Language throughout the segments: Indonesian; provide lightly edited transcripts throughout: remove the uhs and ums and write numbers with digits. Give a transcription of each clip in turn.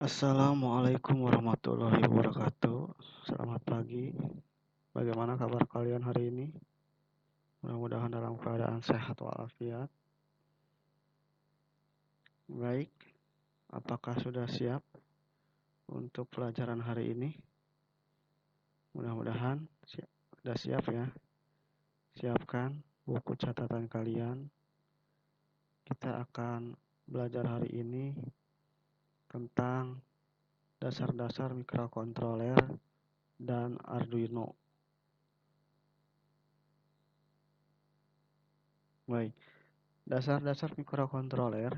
Assalamualaikum warahmatullahi wabarakatuh. Selamat pagi. Bagaimana kabar kalian hari ini? Mudah-mudahan dalam keadaan sehat walafiat. Baik, apakah sudah siap untuk pelajaran hari ini? Mudah-mudahan sudah siap ya. Siapkan buku catatan kalian. Kita akan belajar hari ini tentang dasar-dasar mikrokontroler dan Arduino. Baik, dasar-dasar mikrokontroler.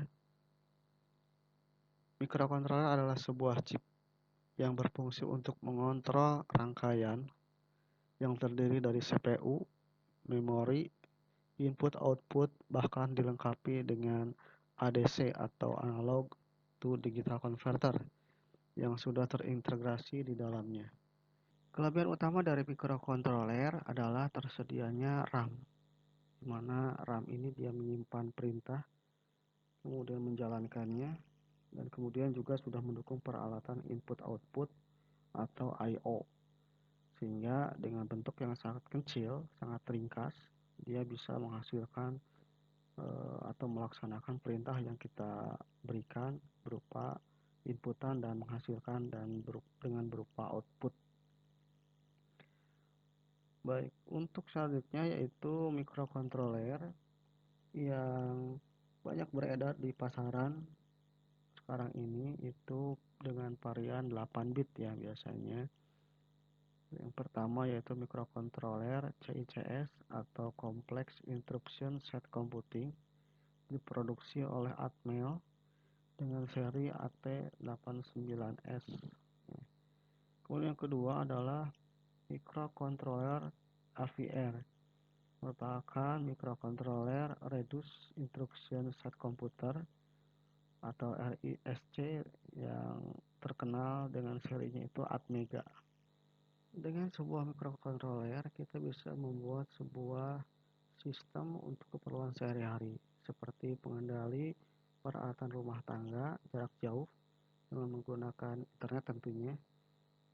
Mikrokontroler adalah sebuah chip yang berfungsi untuk mengontrol rangkaian yang terdiri dari CPU, memori, input-output, bahkan dilengkapi dengan ADC atau analog to digital converter yang sudah terintegrasi di dalamnya. Kelebihan utama dari mikrokontroler adalah tersedianya RAM, di mana RAM ini dia menyimpan perintah, kemudian menjalankannya, dan kemudian juga sudah mendukung peralatan input-output atau I/O, sehingga dengan bentuk yang sangat kecil, sangat ringkas, dia bisa menghasilkan atau melaksanakan perintah yang kita berikan berupa inputan dan menghasilkan dengan berupa output. Baik, untuk selanjutnya yaitu mikrokontroler yang banyak beredar di pasaran sekarang ini itu dengan varian 8 bit ya biasanya. Yang pertama yaitu mikrokontroler CICS atau Complex Instruction Set Computing, diproduksi oleh Atmel dengan seri AT89S. Kemudian yang kedua adalah mikrokontroler AVR, merupakan mikrokontroler Reduced Instruction Set Computer atau RISC yang terkenal dengan serinya itu Atmega. Dengan sebuah mikrokontroler kita bisa membuat sebuah sistem untuk keperluan sehari-hari seperti pengendali peralatan rumah tangga jarak jauh dengan menggunakan internet tentunya,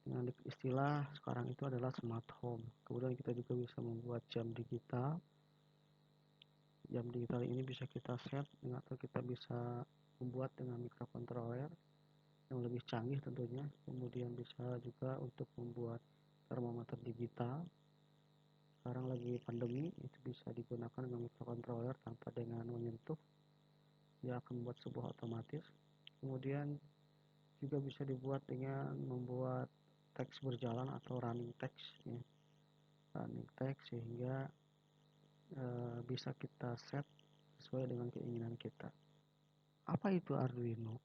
dengan istilah sekarang itu adalah smart home. Kemudian kita juga bisa membuat jam digital. Jam digital ini bisa kita set atau kita bisa membuat dengan mikrokontroler yang lebih canggih tentunya. Kemudian bisa juga untuk membuat termometer digital. Sekarang lagi pandemi, itu bisa digunakan dengan mikrokontroler tanpa dengan menyentuh. Dia akan membuat sebuah otomatis. Kemudian juga bisa dibuat dengan membuat teks berjalan atau running text ya. Running text sehingga bisa kita set sesuai dengan keinginan kita. Apa itu Arduino?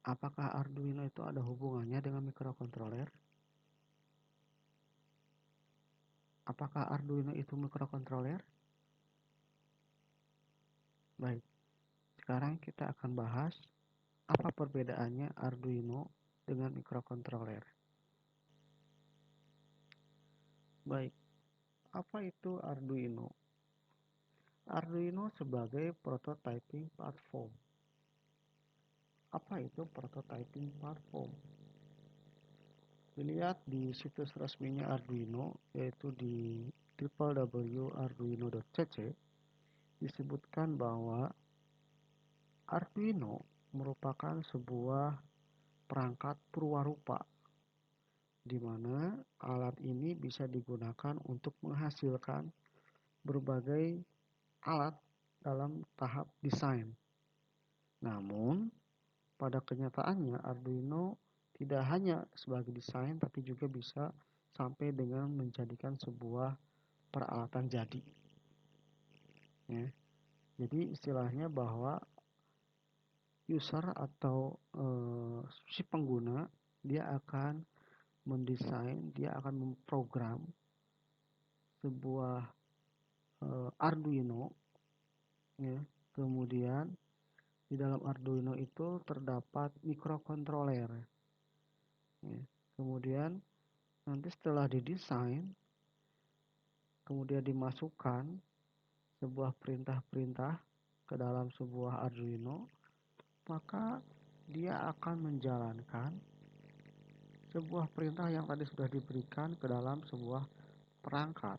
Apakah Arduino itu ada hubungannya dengan mikrokontroler? Apakah Arduino itu mikrokontroler? Baik, sekarang kita akan bahas apa perbedaannya Arduino dengan mikrokontroler. Baik, apa itu Arduino? Arduino sebagai prototyping platform. Apa itu prototyping platform? Dilihat di situs resminya Arduino, yaitu di www.arduino.cc, disebutkan bahwa Arduino merupakan sebuah perangkat purwarupa, di mana alat ini bisa digunakan untuk menghasilkan berbagai alat dalam tahap desain. Namun, pada kenyataannya Arduino tidak hanya sebagai desain, tapi juga bisa sampai dengan menjadikan sebuah peralatan jadi. Ya. Jadi istilahnya bahwa user atau si pengguna dia akan mendesain, dia akan memprogram sebuah Arduino, ya. Kemudian di dalam Arduino itu terdapat mikrokontroler, ya. Kemudian nanti setelah didesain, kemudian dimasukkan sebuah perintah-perintah ke dalam sebuah Arduino, maka dia akan menjalankan sebuah perintah yang tadi sudah diberikan ke dalam sebuah perangkat.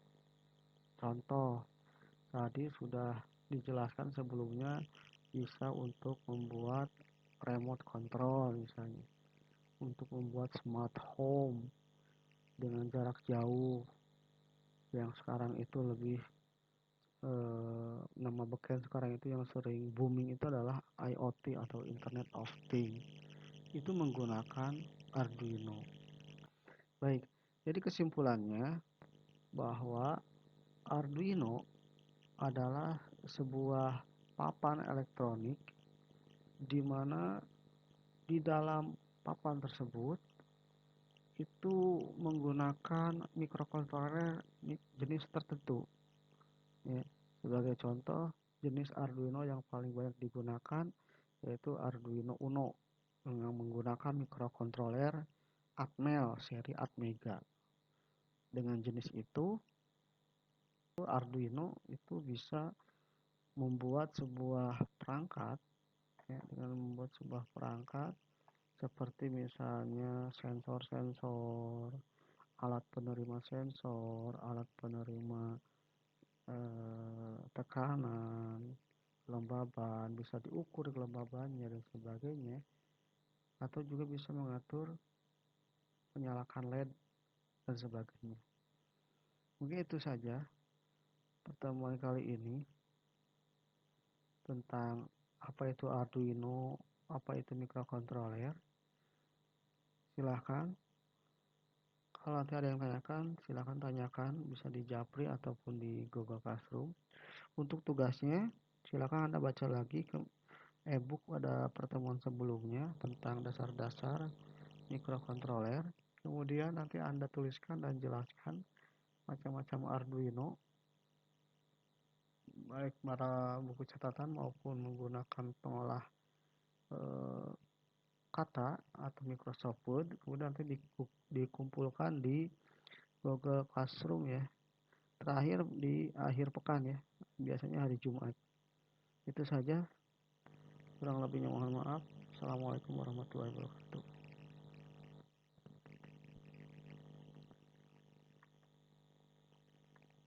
Contoh, tadi sudah dijelaskan sebelumnya bisa untuk membuat remote control misalnya, untuk membuat smart home dengan jarak jauh yang sekarang itu lebih nama beken sekarang itu yang sering booming itu adalah IoT atau Internet of Things. Itu menggunakan Arduino. Baik, jadi kesimpulannya bahwa Arduino adalah sebuah papan elektronik di mana di dalam papan tersebut itu menggunakan mikrokontroler jenis tertentu. Ya, sebagai contoh, jenis Arduino yang paling banyak digunakan yaitu Arduino Uno yang menggunakan mikrokontroler Atmel seri Atmega. Dengan jenis itu, Arduino itu bisa membuat sebuah perangkat, ya, dengan membuat sebuah perangkat seperti misalnya sensor-sensor, alat penerima sensor, alat penerima tekanan, kelembaban, bisa diukur kelembabannya dan sebagainya, atau juga bisa mengatur menyalakan LED dan sebagainya. Mungkin itu saja pertemuan kali ini tentang apa itu Arduino, apa itu mikrokontroler. Silahkan, kalau nanti ada yang tanyakan, silahkan tanyakan, bisa di Japri ataupun di Google Classroom. Untuk tugasnya, silahkan Anda baca lagi ke e-book pada pertemuan sebelumnya tentang dasar-dasar mikrokontroler. Kemudian nanti Anda tuliskan dan jelaskan macam-macam Arduino, baik pada buku catatan maupun menggunakan pengolah eh, kata atau Microsoft Word. Kemudian nanti dikumpulkan di Google Classroom ya. Terakhir di akhir pekan ya, biasanya hari Jumat. Itu saja, kurang lebihnya mohon maaf. Assalamualaikum warahmatullahi wabarakatuh.